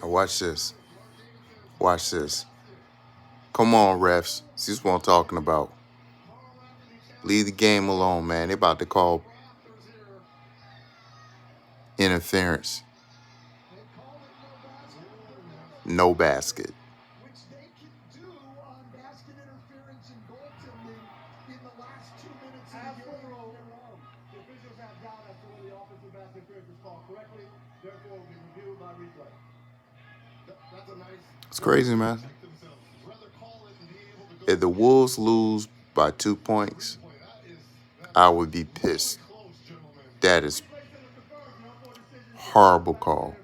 Watch this. Watch this. Come on, refs. See what I'm talking about. Leave the game alone, man. They about to call interference. No basket. It's crazy, man. If the Wolves lose by 2 points, I would be pissed. That is horrible call.